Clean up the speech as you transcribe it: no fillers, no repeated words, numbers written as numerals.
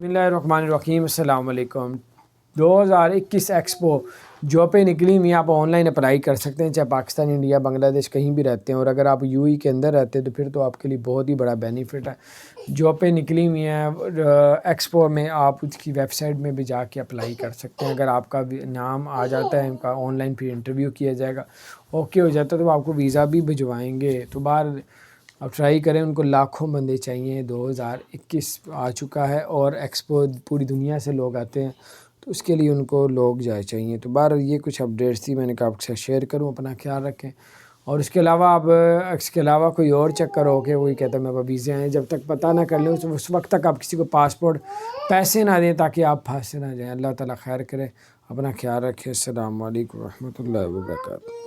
बिस्मिल्लाहिर्रहमानिर्रहीम अस्सलाम वालेकुम। 2021 एक्सपो जो पे निकली हुई आप ऑनलाइन अप्लाई कर सकते हैं, चाहे पाकिस्तान, इंडिया, बांग्लादेश कहीं भी रहते हैं। और अगर आप यूएई के अंदर रहते हैं तो फिर तो आपके लिए बहुत ही बड़ा बेनिफिट है। जो पे निकली हुई हैं एक्सपो में, आप उसकी वेबसाइट में भी जाके अप्लाई कर सकते हैं। अगर आपका नाम आ जाता है, उनका ऑनलाइन फिर इंटरव्यू किया जाएगा, ओके हो जाता है तो आपको वीज़ा भी भिजवाएंगे। तो बाहर अब ट्राई करें, उनको लाखों बंदे चाहिए। 2021 आ चुका है और एक्सपो पूरी दुनिया से लोग आते हैं, तो उसके लिए उनको लोग जाए चाहिए। तो बाहर ये कुछ अपडेट्स थी, मैंने कहा आपके साथ शेयर करूं। अपना ख्याल रखें। और इसके अलावा आप इसके अलावा कोई और चक्कर हो के कोई कहता है मेरे पास वीज़े हैं, जब तक पता ना कर लें उस वक्त तक आप किसी को पासपोर्ट पैसे ना दें ताकि आप फंसे ना जाएँ। अल्लाह ताला खैर करे। अपना ख्याल रखें। अस्सलाम वालेकुम रहमतुल्लाहि व बरकातहू।